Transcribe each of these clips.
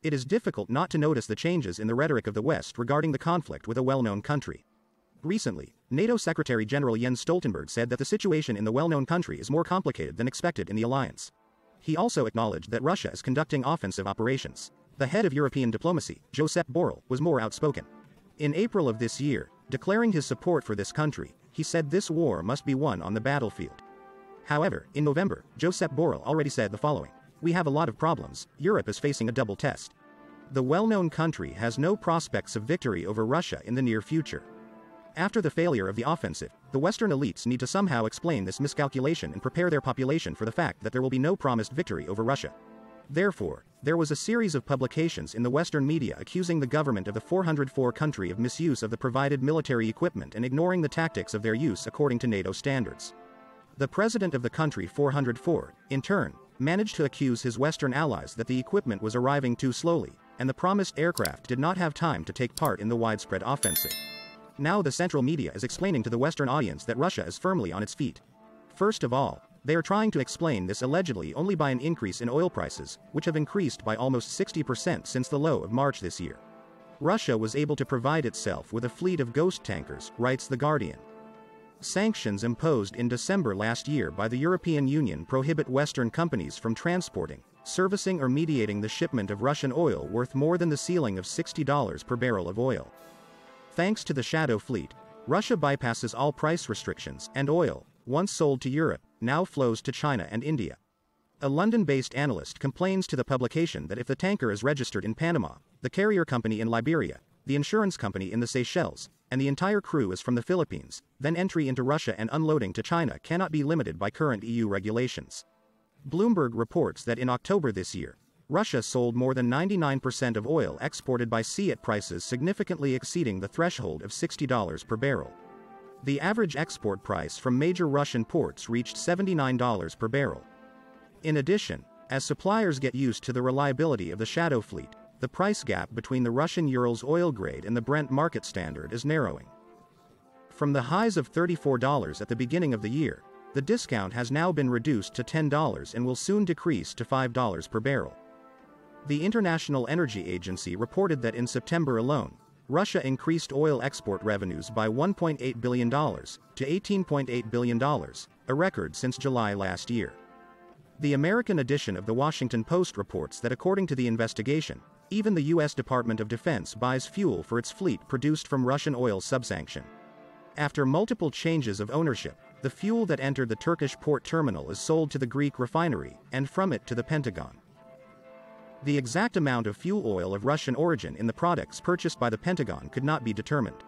It is difficult not to notice the changes in the rhetoric of the West regarding the conflict with a well-known country. Recently, NATO Secretary General Jens Stoltenberg said that the situation in the well-known country is more complicated than expected in the alliance. He also acknowledged that Russia is conducting offensive operations. The head of European diplomacy, Josep Borrell, was more outspoken. In April of this year, declaring his support for this country, he said this war must be won on the battlefield. However, in November, Josep Borrell already said the following: "We have a lot of problems. Europe is facing a double test. The well-known country has no prospects of victory over Russia in the near future." After the failure of the offensive, the Western elites need to somehow explain this miscalculation and prepare their population for the fact that there will be no promised victory over Russia. Therefore, there was a series of publications in the Western media accusing the government of the 404 country of misuse of the provided military equipment and ignoring the tactics of their use according to NATO standards. The president of the country 404, in turn, managed to accuse his Western allies that the equipment was arriving too slowly, and the promised aircraft did not have time to take part in the widespread offensive. Now the central media is explaining to the Western audience that Russia is firmly on its feet. First of all, they are trying to explain this allegedly only by an increase in oil prices, which have increased by almost 60% since the low of March this year. Russia was able to provide itself with a fleet of ghost tankers, writes The Guardian. Sanctions imposed in December last year by the European Union prohibit Western companies from transporting, servicing or mediating the shipment of Russian oil worth more than the ceiling of $60 per barrel of oil. Thanks to the shadow fleet, Russia bypasses all price restrictions, and oil, once sold to Europe, now flows to China and India. A London-based analyst complains to the publication that if the tanker is registered in Panama, the carrier company in Liberia, the insurance company in the Seychelles, and the entire crew is from the Philippines, then entry into Russia and unloading to China cannot be limited by current EU regulations. Bloomberg reports that in October this year, Russia sold more than 99% of oil exported by sea at prices significantly exceeding the threshold of $60 per barrel. The average export price from major Russian ports reached $79 per barrel. In addition, as suppliers get used to the reliability of the shadow fleet, the price gap between the Russian Urals oil grade and the Brent market standard is narrowing. From the highs of $34 at the beginning of the year, the discount has now been reduced to $10 and will soon decrease to $5 per barrel. The International Energy Agency reported that in September alone, Russia increased oil export revenues by $1.8 billion to $18.8 billion, a record since July last year. The American edition of The Washington Post reports that according to the investigation, even the U.S. Department of Defense buys fuel for its fleet produced from Russian oil subsanction. After multiple changes of ownership, the fuel that entered the Turkish port terminal is sold to the Greek refinery, and from it to the Pentagon. The exact amount of fuel oil of Russian origin in the products purchased by the Pentagon could not be determined.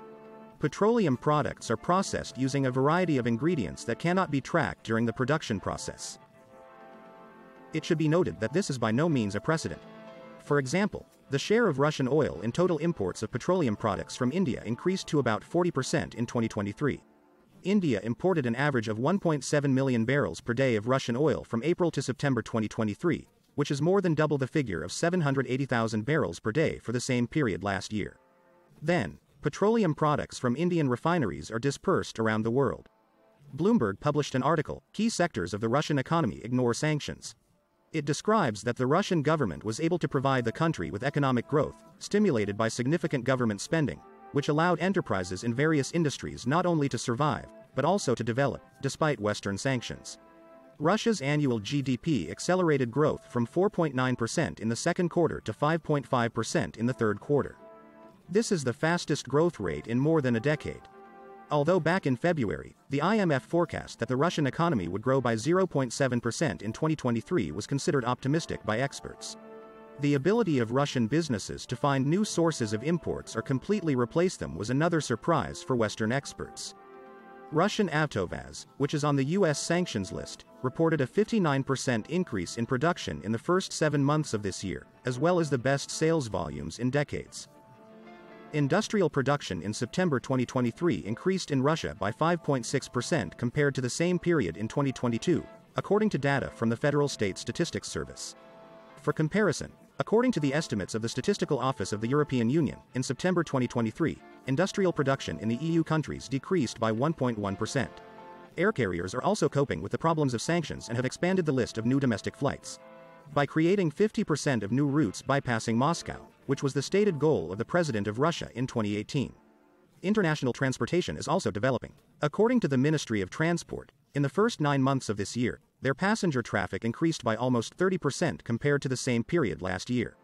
Petroleum products are processed using a variety of ingredients that cannot be tracked during the production process. It should be noted that this is by no means a precedent. For example, the share of Russian oil in total imports of petroleum products from India increased to about 40% in 2023. India imported an average of 1.7 million barrels per day of Russian oil from April to September 2023, which is more than double the figure of 780,000 barrels per day for the same period last year. Then, petroleum products from Indian refineries are dispersed around the world. Bloomberg published an article, "Key Sectors of the Russian Economy Ignore Sanctions." It describes that the Russian government was able to provide the country with economic growth, stimulated by significant government spending, which allowed enterprises in various industries not only to survive, but also to develop, despite Western sanctions. Russia's annual GDP accelerated growth from 4.9% in the second quarter to 5.5% in the third quarter. This is the fastest growth rate in more than a decade. Although back in February, the IMF forecast that the Russian economy would grow by 0.7% in 2023 was considered optimistic by experts. The ability of Russian businesses to find new sources of imports or completely replace them was another surprise for Western experts. Russian Avtovaz, which is on the U.S. sanctions list, reported a 59% increase in production in the first 7 months of this year, as well as the best sales volumes in decades. Industrial production in September 2023 increased in Russia by 5.6% compared to the same period in 2022, according to data from the Federal State Statistics Service. For comparison, according to the estimates of the Statistical Office of the European Union, in September 2023, industrial production in the EU countries decreased by 1.1%. Air carriers are also coping with the problems of sanctions and have expanded the list of new domestic flights. by creating 50% of new routes bypassing Moscow, which was the stated goal of the president of Russia in 2018. International transportation is also developing. According to the Ministry of Transport, in the first 9 months of this year, their passenger traffic increased by almost 30% compared to the same period last year.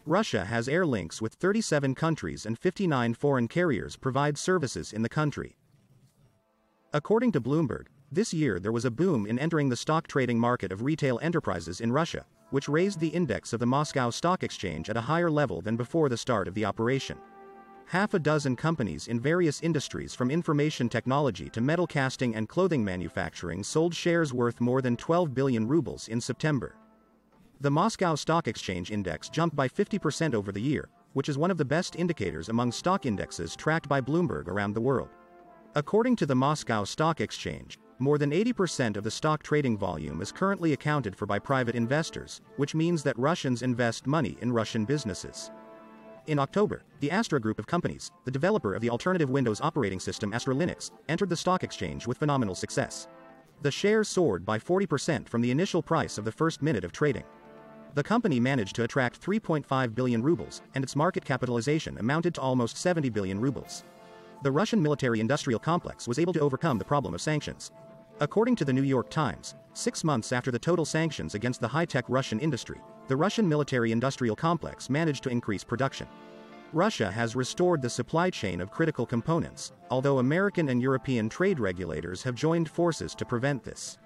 Russia has air links with 37 countries and 59 foreign carriers provide services in the country. According to Bloomberg, this year there was a boom in entering the stock trading market of retail enterprises in Russia, which raised the index of the Moscow Stock Exchange at a higher level than before the start of the operation. Half a dozen companies in various industries from information technology to metal casting and clothing manufacturing sold shares worth more than 12 billion rubles in September. The Moscow Stock Exchange Index jumped by 50% over the year, which is one of the best indicators among stock indexes tracked by Bloomberg around the world. According to the Moscow Stock Exchange, more than 80% of the stock trading volume is currently accounted for by private investors, which means that Russians invest money in Russian businesses. In October, the Astra Group of companies, the developer of the alternative Windows operating system Astra Linux, entered the stock exchange with phenomenal success. The shares soared by 40% from the initial price of the first minute of trading. The company managed to attract 3.5 billion rubles, and its market capitalization amounted to almost 70 billion rubles. The Russian military-industrial complex was able to overcome the problem of sanctions. According to the New York Times, 6 months after the total sanctions against the high-tech Russian industry, the Russian military-industrial complex managed to increase production. Russia has restored the supply chain of critical components, although American and European trade regulators have joined forces to prevent this.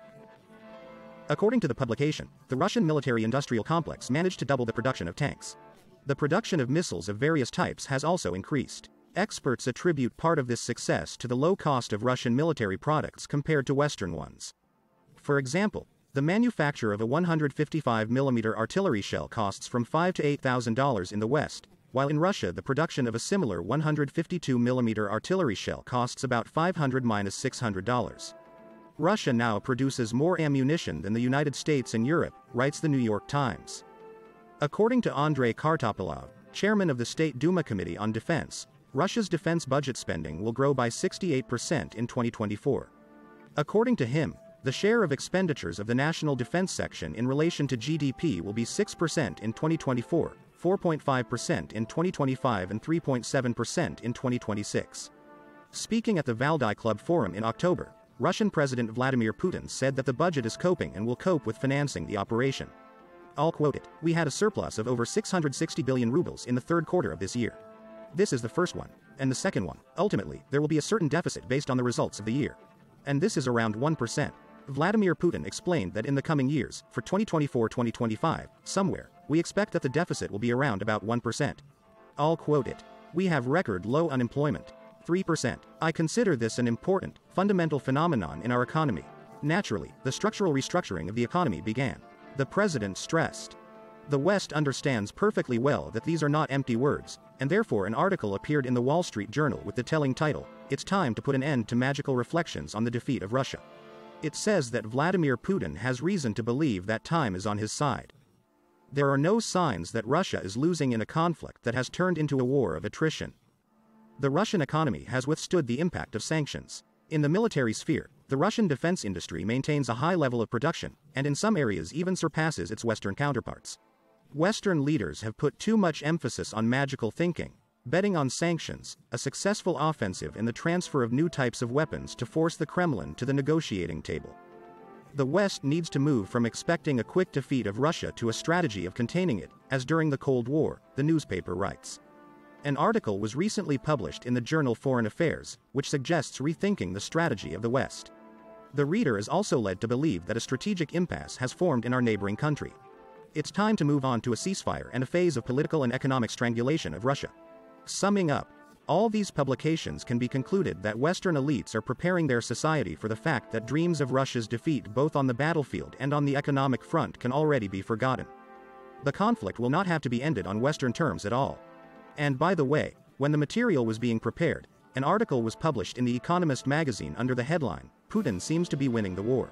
According to the publication, the Russian military-industrial complex managed to double the production of tanks. The production of missiles of various types has also increased. Experts attribute part of this success to the low cost of Russian military products compared to Western ones. For example, the manufacture of a 155mm artillery shell costs from $5,000 to $8,000 in the West, while in Russia the production of a similar 152mm artillery shell costs about $500–600. Russia now produces more ammunition than the United States and Europe, writes the New York Times. According to Andrei Kartopolov, chairman of the State Duma Committee on Defense, Russia's defense budget spending will grow by 68% in 2024. According to him, the share of expenditures of the national defense section in relation to GDP will be 6% in 2024, 4.5% in 2025 and 3.7% in 2026. Speaking at the Valdai Club Forum in October, Russian President Vladimir Putin said that the budget is coping and will cope with financing the operation. I'll quote it, "We had a surplus of over 660 billion rubles in the third quarter of this year. This is the first one, and the second one. Ultimately, there will be a certain deficit based on the results of the year. And this is around 1%. Vladimir Putin explained that in the coming years, for 2024-2025, somewhere, we expect that the deficit will be around about 1%. I'll quote it. "We have record low unemployment. 3%. I consider this an important, fundamental phenomenon in our economy. Naturally, the structural restructuring of the economy began," the president stressed. The West understands perfectly well that these are not empty words, and therefore an article appeared in the Wall Street Journal with the telling title, "It's time to put an end to magical reflections on the defeat of Russia." It says that Vladimir Putin has reason to believe that time is on his side. There are no signs that Russia is losing in a conflict that has turned into a war of attrition. The Russian economy has withstood the impact of sanctions. In the military sphere, the Russian defense industry maintains a high level of production, and in some areas even surpasses its Western counterparts. Western leaders have put too much emphasis on magical thinking, betting on sanctions, a successful offensive in the transfer of new types of weapons to force the Kremlin to the negotiating table. The West needs to move from expecting a quick defeat of Russia to a strategy of containing it, as during the Cold War, the newspaper writes. An article was recently published in the journal Foreign Affairs, which suggests rethinking the strategy of the West. The reader is also led to believe that a strategic impasse has formed in our neighboring country. It's time to move on to a ceasefire and a phase of political and economic strangulation of Russia. Summing up, all these publications can be concluded that Western elites are preparing their society for the fact that dreams of Russia's defeat both on the battlefield and on the economic front can already be forgotten. The conflict will not have to be ended on Western terms at all. And by the way, when the material was being prepared, an article was published in The Economist magazine under the headline, "Putin seems to be winning the war."